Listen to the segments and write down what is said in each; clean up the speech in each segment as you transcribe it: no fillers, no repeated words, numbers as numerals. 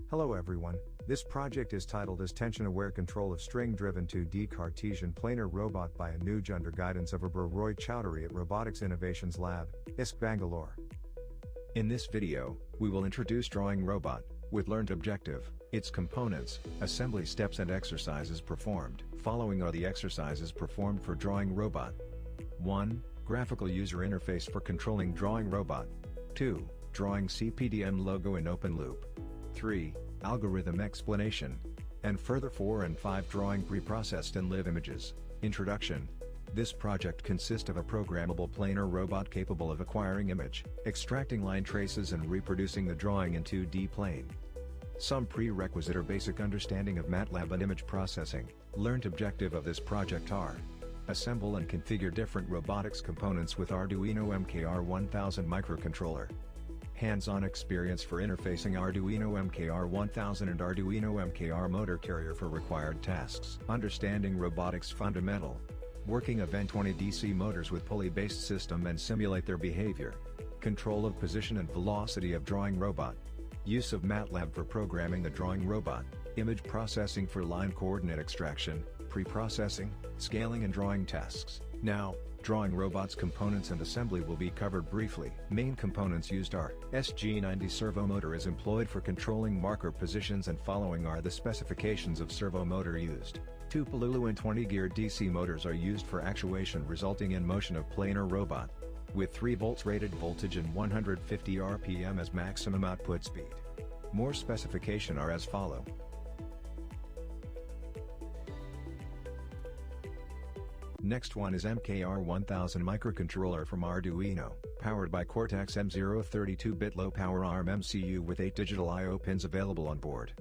Hello everyone, this project is titled as Tension-Aware Control of String-Driven 2D Cartesian Planar Robot by Anuj under guidance of Roy Chowdhury at Robotics Innovations Lab, ISK Bangalore. In this video, we will introduce Drawing Robot, with learned objective, its components, assembly steps and exercises performed. Following are the exercises performed for Drawing Robot. 1. Graphical user interface for controlling Drawing Robot. 2. Drawing CPDM logo in open loop. 3. Algorithm explanation. And further 4 and 5 drawing preprocessed and live images. Introduction. This project consists of a programmable planar robot capable of acquiring image, extracting line traces and reproducing the drawing in 2D plane. Some prerequisite or basic understanding of MATLAB and image processing. Learned objective of this project are: assemble and configure different robotics components with Arduino MKR1000 microcontroller. Hands-on experience for interfacing Arduino MKR1000 and Arduino MKR motor carrier for required tasks. Understanding robotics fundamental. Working of N20 DC motors with pulley-based system and simulate their behavior. Control of position and velocity of drawing robot. Use of MATLAB for programming the drawing robot. Image processing for line coordinate extraction, pre-processing, scaling and drawing tasks. Now, drawing robot's components and assembly will be covered briefly. Main components used are: SG90 servo motor is employed for controlling marker positions, and following are the specifications of servo motor used. 2 Pololu and 20 gear DC motors are used for actuation resulting in motion of planar robot. With 3 volts rated voltage and 150 RPM as maximum output speed. More specification are as follow. Next one is MKR1000 microcontroller from Arduino, powered by Cortex M0 32-bit low-power ARM MCU with 8 digital I/O pins available on board.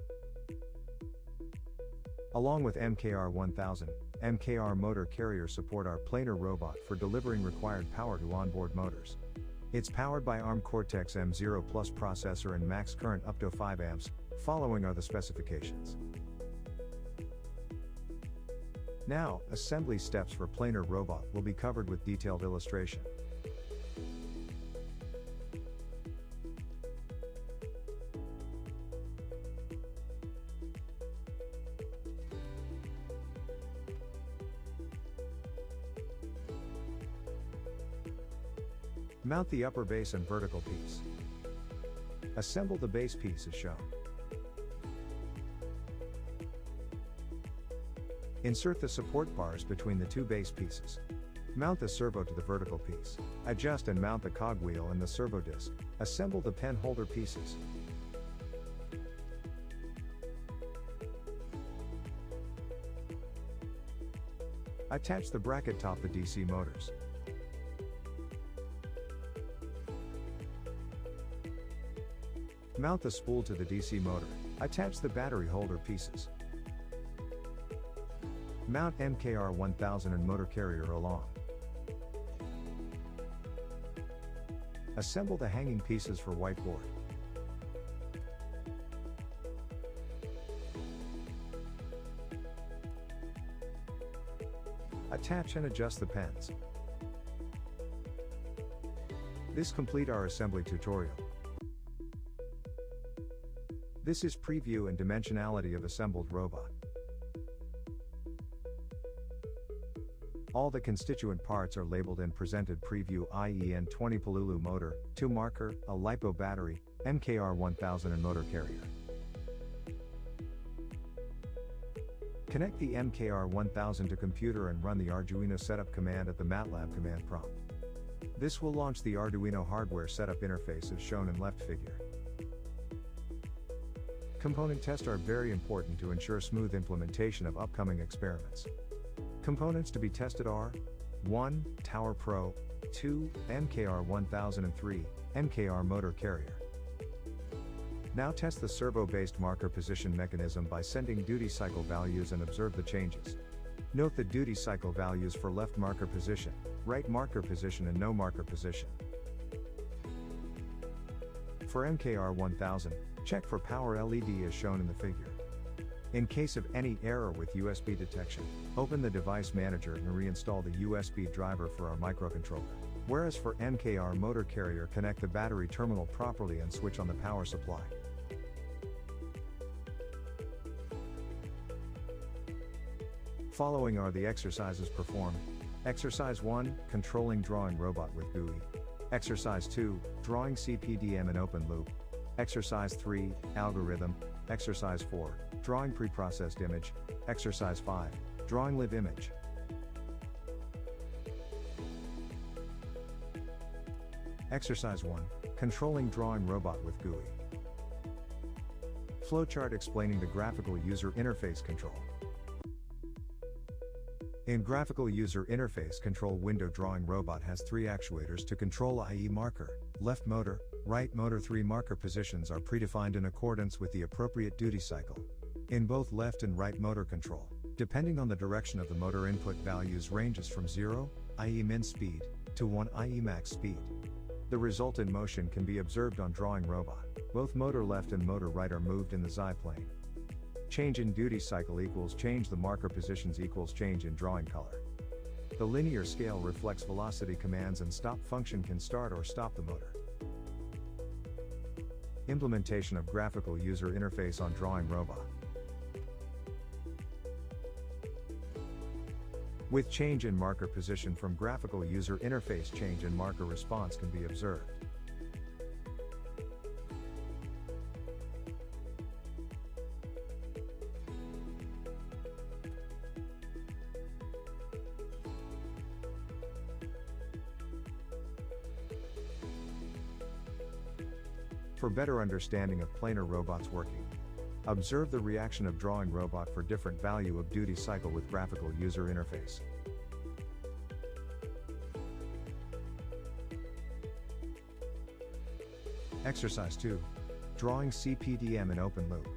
Along with MKR1000, MKR motor carrier support our planar robot for delivering required power to onboard motors. It's powered by ARM Cortex M0 Plus processor and max current up to 5 amps. Following are the specifications. Now, assembly steps for planar robot will be covered with detailed illustration. Mount the upper base and vertical piece. Assemble the base piece as shown. Insert the support bars between the 2 base pieces. Mount the servo to the vertical piece. Adjust and mount the cogwheel and the servo disc. Assemble the pen holder pieces. Attach the bracket top the DC motors. Mount the spool to the DC motor. Attach the battery holder pieces. Mount MKR1000 and motor carrier along. Assemble the hanging pieces for whiteboard. Attach and adjust the pens. This complete our assembly tutorial. This is preview and dimensionality of assembled robot. All the constituent parts are labeled and presented preview, i.e. N20 Pololu motor, 2 marker, a LiPo battery, MKR1000 and motor carrier. Connect the MKR1000 to computer and run the Arduino setup command at the MATLAB command prompt. This will launch the Arduino hardware setup interface as shown in left figure. Component tests are very important to ensure smooth implementation of upcoming experiments. Components to be tested are: 1. Tower Pro, 2. MKR1000 and 3. MKR motor carrier. Now test the servo-based marker position mechanism by sending duty cycle values and observe the changes. Note the duty cycle values for left marker position, right marker position and no marker position. For MKR1000, check for power LED as shown in the figure. In case of any error with USB detection, open the device manager and reinstall the USB driver for our microcontroller. Whereas for MKR motor carrier, connect the battery terminal properly and switch on the power supply. Following are the exercises performed. Exercise 1, Controlling Drawing Robot with GUI. Exercise 2, Drawing CPDM in Open Loop. Exercise 3, Algorithm. Exercise 4, Drawing Preprocessed Image. Exercise 5, Drawing Live Image. Exercise 1, Controlling Drawing Robot with GUI. Flowchart explaining the Graphical User Interface Control. In Graphical User Interface Control window, Drawing Robot has 3 actuators to control, i.e. marker, left motor, right motor. 3 marker positions are predefined in accordance with the appropriate duty cycle. In both left and right motor control, depending on the direction of the motor, input values ranges from 0, i.e. min speed, to 1, i.e. max speed. The result in motion can be observed on Drawing Robot. Both motor left and motor right are moved in the XY plane. Change in duty cycle equals change the marker positions equals change in drawing color. The linear scale reflects velocity commands, and stop function can start or stop the motor. Implementation of graphical user interface on Drawing Robot. With change in marker position from graphical user interface, change in marker response can be observed. For better understanding of planar robots working, observe the reaction of Drawing Robot for different value of duty cycle with graphical user interface. Exercise 2, Drawing CPDM in Open Loop.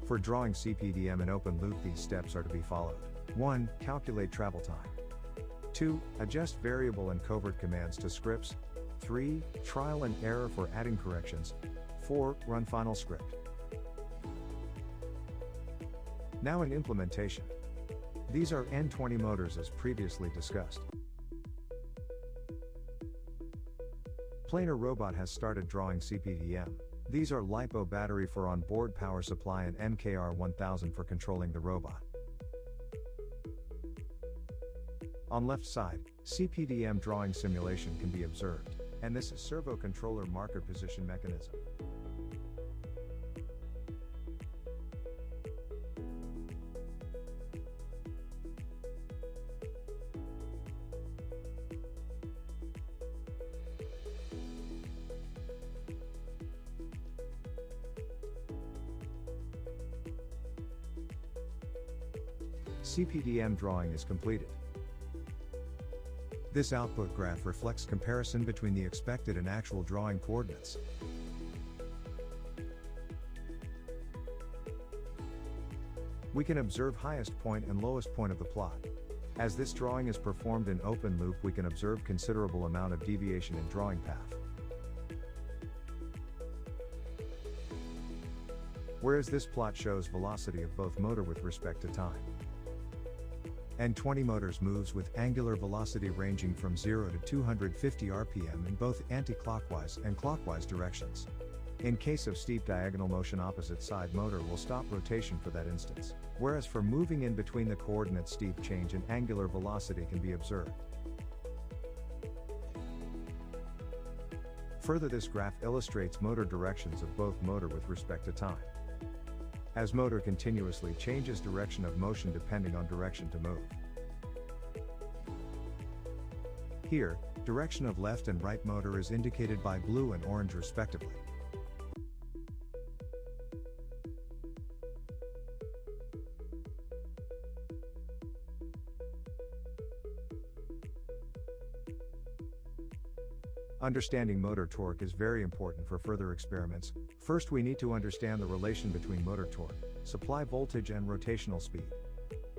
For drawing CPDM in open loop, these steps are to be followed. 1. Calculate travel time. 2. Adjust variable and covert commands to scripts. 3. Trial and error for adding corrections. 4. Run final script. Now in implementation. These are N20 motors as previously discussed. Planar robot has started drawing CPDM. These are LiPo battery for on-board power supply and MKR 1000 for controlling the robot. On left side, CPDM drawing simulation can be observed, and this is servo controller marker position mechanism. CPDM drawing is completed. This output graph reflects comparison between the expected and actual drawing coordinates. We can observe highest point and lowest point of the plot. As this drawing is performed in open loop, we can observe considerable amount of deviation in drawing path. Whereas this plot shows velocity of both motor with respect to time. N20 motors moves with angular velocity ranging from 0 to 250 rpm in both anti-clockwise and clockwise directions. In case of steep diagonal motion, opposite side motor will stop rotation for that instance, whereas for moving in between the coordinates, steep change in angular velocity can be observed. Further, this graph illustrates motor directions of both motor with respect to time. As motor continuously changes direction of motion depending on direction to move. Here, direction of left and right motor is indicated by blue and orange respectively. Understanding motor torque is very important for further experiments. First, we need to understand the relation between motor torque, supply voltage and rotational speed.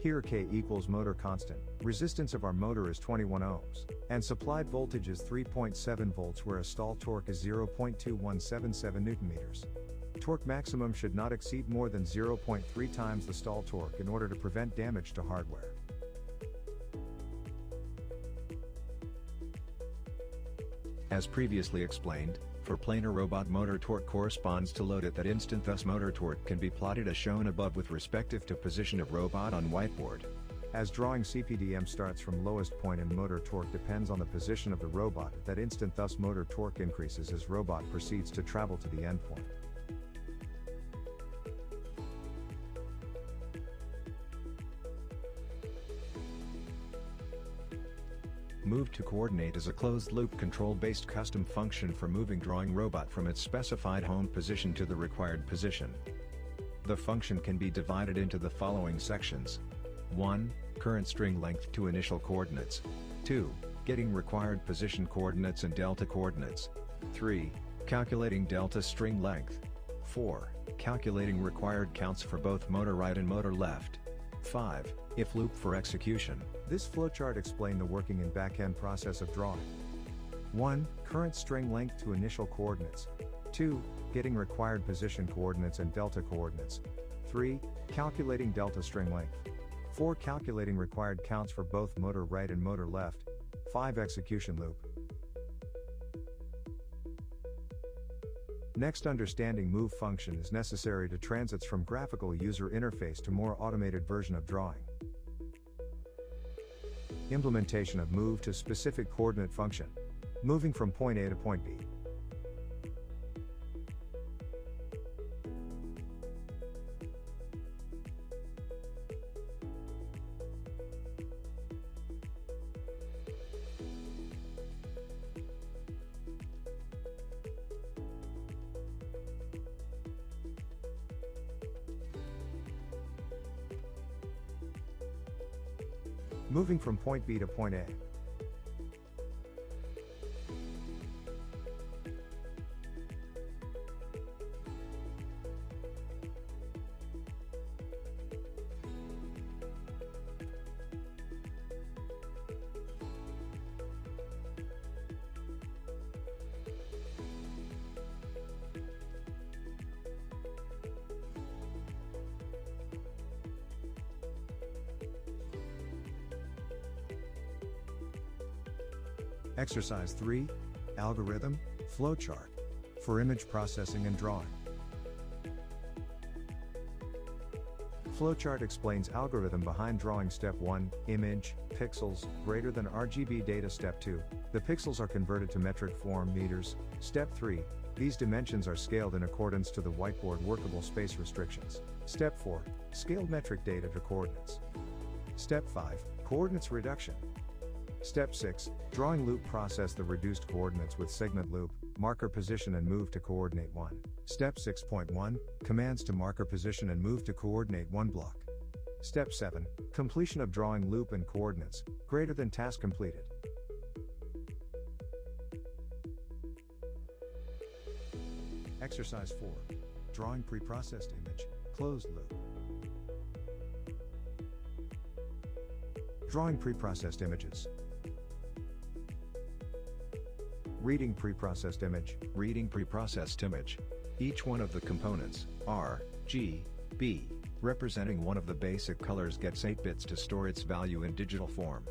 Here K equals motor constant, resistance of our motor is 21 ohms, and supplied voltage is 3.7 volts, whereas stall torque is 0.2177 Newton meters. Torque maximum should not exceed more than 0.3 times the stall torque in order to prevent damage to hardware. As previously explained, for planar robot motor torque corresponds to load at that instant, thus motor torque can be plotted as shown above with respective to position of robot on whiteboard. As drawing CPDM starts from lowest point and motor torque depends on the position of the robot at that instant, thus motor torque increases as robot proceeds to travel to the endpoint. Move to coordinate is a closed-loop control-based custom function for moving drawing robot from its specified home position to the required position. The function can be divided into the following sections. 1. Current string length to initial coordinates. 2. Getting required position coordinates and delta coordinates. 3. Calculating delta string length. 4. Calculating required counts for both motor right and motor left. 5. If loop for execution. This flowchart explains the working and back-end process of drawing. 1. Current string length to initial coordinates. 2. Getting required position coordinates and delta coordinates. 3. Calculating delta string length. 4. Calculating required counts for both motor right and motor left. 5. Execution loop. Next, understanding move function is necessary to transits from graphical user interface to more automated version of drawing. Implementation of move to specific coordinate function. Moving from point A to point B. Moving from point B to point A. Exercise 3, Algorithm, Flowchart, for image processing and drawing. Flowchart explains algorithm behind drawing. Step 1, image, pixels, greater than RGB data. Step 2, the pixels are converted to metric form meters. Step 3, these dimensions are scaled in accordance to the whiteboard workable space restrictions. Step 4, scaled metric data to coordinates. Step 5, coordinates reduction. Step 6, drawing loop. Process the reduced coordinates with segment loop, marker position and move to coordinate 1. Step 6.1, commands to marker position and move to coordinate 1 block. Step 7, completion of drawing loop and coordinates, greater than task completed. Exercise 4, drawing preprocessed image, closed loop. Drawing preprocessed images. Reading preprocessed image. Reading preprocessed image. Each one of the components, R, G, B, representing one of the basic colors gets 8 bits to store its value in digital form.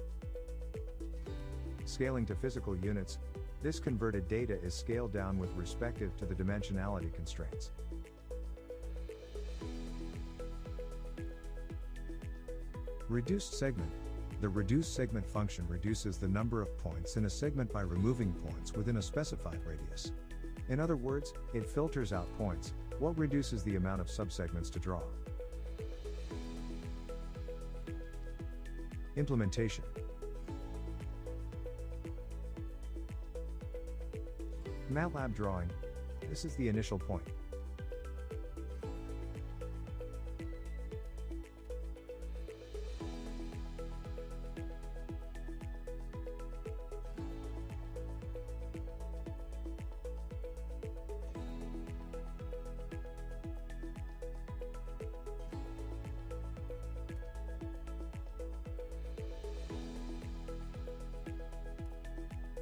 Scaling to physical units. This converted data is scaled down with respective to the dimensionality constraints. Reduced segment. The reduced segment function reduces the number of points in a segment by removing points within a specified radius. In other words, it filters out points, what reduces the amount of subsegments to draw. Implementation. MATLAB drawing. This is the initial point.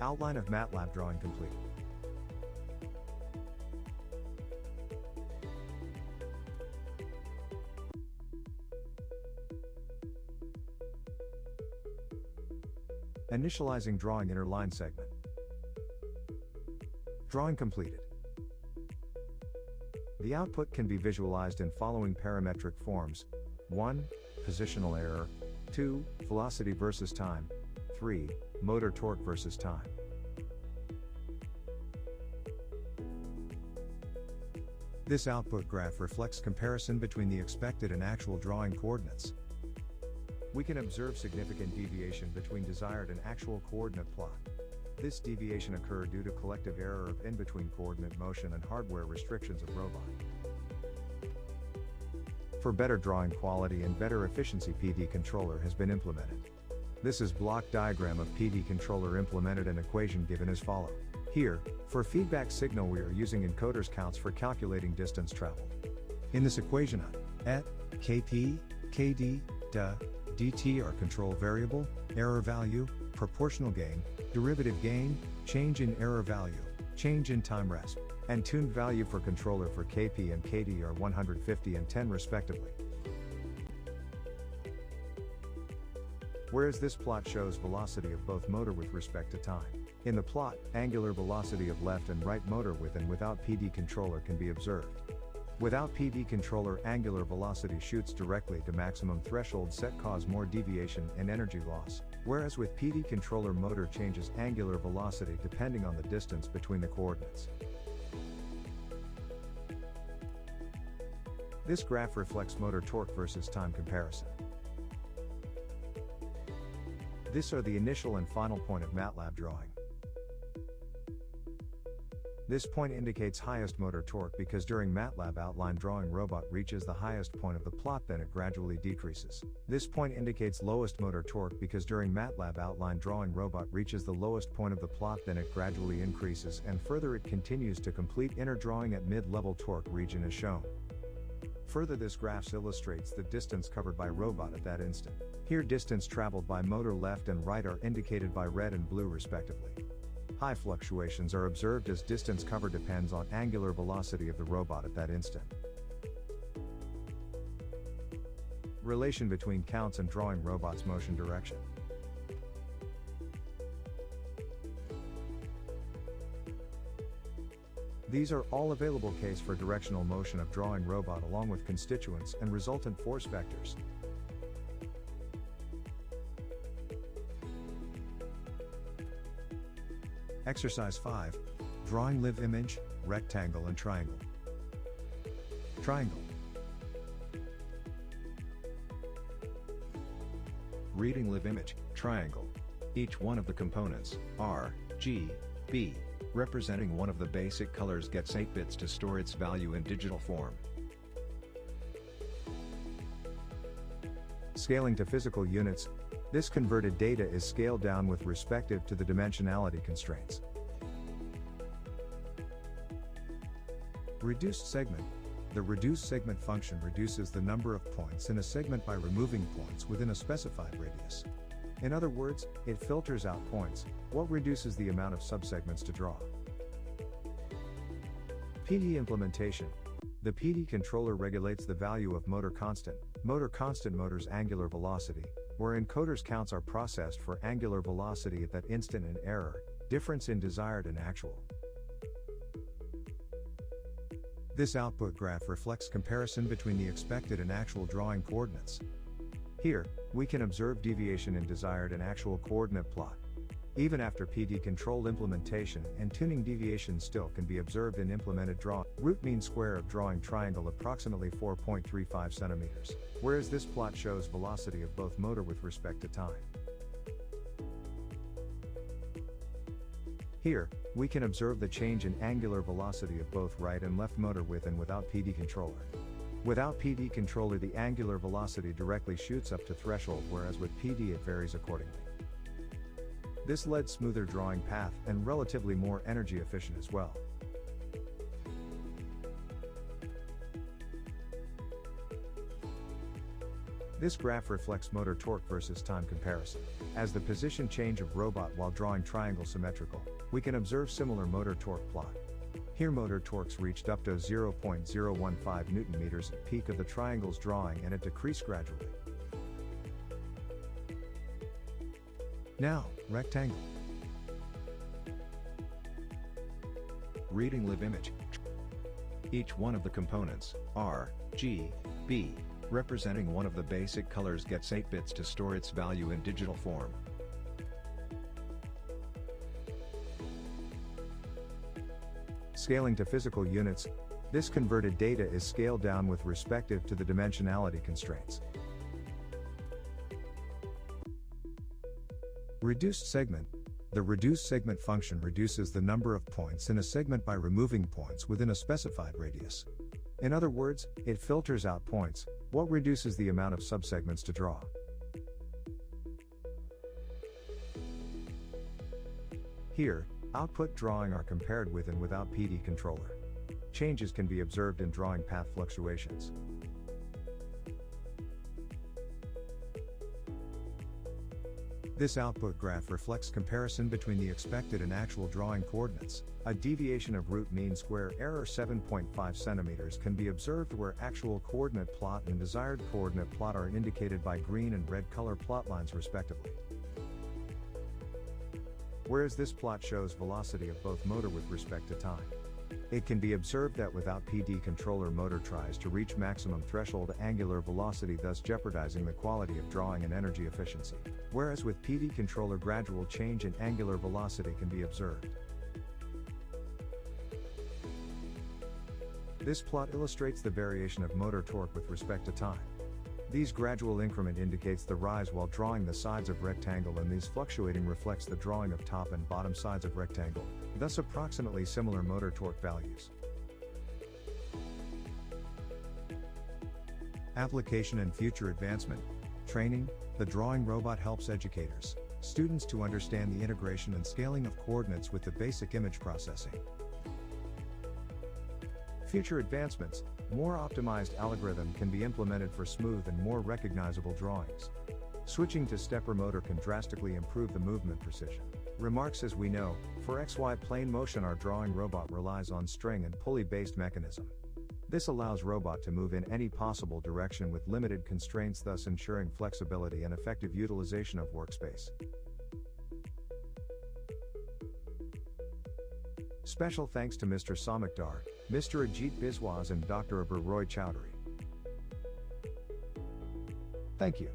Outline of MATLAB drawing complete. Initializing drawing inner line segment. Drawing completed. The output can be visualized in following parametric forms: 1. Positional error, 2. Velocity versus time, 3. Motor torque versus time. This output graph reflects comparison between the expected and actual drawing coordinates. We can observe significant deviation between desired and actual coordinate plot. This deviation occurred due to collective error of in-between coordinate motion and hardware restrictions of robot. For better drawing quality and better efficiency, PD controller has been implemented. This is block diagram of PD controller implemented and equation given as follow. Here, for feedback signal we are using encoders counts for calculating distance traveled. In this equation at, Kp, Kd, dt are control variable, error value, proportional gain, derivative gain, change in error value, change in time rest, and tuned value for controller for Kp and Kd are 150 and 10 respectively. Whereas this plot shows velocity of both motor with respect to time. In the plot, angular velocity of left and right motor with and without PD controller can be observed. Without PD controller, angular velocity shoots directly to maximum threshold set, cause more deviation and energy loss, whereas with PD controller motor changes angular velocity depending on the distance between the coordinates. This graph reflects motor torque versus time comparison. This are the initial and final point of MATLAB drawing. This point indicates highest motor torque because during MATLAB outline drawing robot reaches the highest point of the plot, then it gradually decreases. This point indicates lowest motor torque because during MATLAB outline drawing robot reaches the lowest point of the plot, then it gradually increases and further it continues to complete inner drawing at mid-level torque region as shown. Further, this graph illustrates the distance covered by robot at that instant. Here distance traveled by motor left and right are indicated by red and blue respectively. High fluctuations are observed as distance covered depends on angular velocity of the robot at that instant. Relation between counts and drawing robot's motion direction. These are all available case for directional motion of drawing robot along with constituents and resultant force vectors. Exercise 5. Drawing live image, rectangle and triangle. Triangle. Reading live image, triangle. Each one of the components, R, G, B, representing one of the basic colors gets 8 bits to store its value in digital form. Scaling to physical units. This converted data is scaled down with respective to the dimensionality constraints. Reduced segment. The reduced segment function reduces the number of points in a segment by removing points within a specified radius. In other words, it filters out points, what reduces the amount of subsegments to draw. PD implementation. The PD controller regulates the value of motor constant motor's angular velocity, where encoders counts are processed for angular velocity at that instant and error, difference in desired and actual. This output graph reflects comparison between the expected and actual drawing coordinates. Here, we can observe deviation in desired and actual coordinate plot. Even after PD controlled implementation and tuning, deviation still can be observed in implemented draw. Root mean square of drawing triangle approximately 4.35 centimeters, whereas this plot shows velocity of both motor with respect to time. Here, we can observe the change in angular velocity of both right and left motor with and without PD controller. Without PD controller, the angular velocity directly shoots up to threshold, whereas with PD it varies accordingly. This led smoother drawing path and relatively more energy efficient as well. This graph reflects motor torque versus time comparison. As the position change of robot while drawing triangle symmetrical, we can observe similar motor torque plot. Here motor torques reached up to 0.015 Newton meters at peak of the triangle's drawing, and it decreased gradually. Now, rectangle. Reading live image. Each one of the components, R, G, B, representing one of the basic colors gets 8 bits to store its value in digital form. Scaling to physical units, this converted data is scaled down with respective to the dimensionality constraints. Reduced segment. The reduced segment function reduces the number of points in a segment by removing points within a specified radius. In other words, it filters out points, what reduces the amount of subsegments to draw. Here, output drawing are compared with and without PD controller. Changes can be observed in drawing path fluctuations. This output graph reflects comparison between the expected and actual drawing coordinates. A deviation of root mean square error 7.5 cm can be observed where actual coordinate plot and desired coordinate plot are indicated by green and red color plot lines respectively. Whereas this plot shows velocity of both motor with respect to time. It can be observed that without PD controller motor tries to reach maximum threshold angular velocity, thus jeopardizing the quality of drawing and energy efficiency. Whereas with PD controller gradual change in angular velocity can be observed. This plot illustrates the variation of motor torque with respect to time. These gradual increment indicates the rise while drawing the sides of rectangle, and these fluctuating reflects the drawing of top and bottom sides of rectangle, thus approximately similar motor torque values. Application and future advancement. Training. The drawing robot helps educators, students to understand the integration and scaling of coordinates with the basic image processing. Future advancements. More optimized algorithm can be implemented for smooth and more recognizable drawings. Switching to stepper motor can drastically improve the movement precision. Remarks. As we know, for XY plane motion our drawing robot relies on string and pulley based mechanism. This allows robot to move in any possible direction with limited constraints, thus ensuring flexibility and effective utilization of workspace. Special thanks to Mr. Samikdar, Mr. Ajit Biswas and Dr. Abir Roy Chowdhury. Thank you.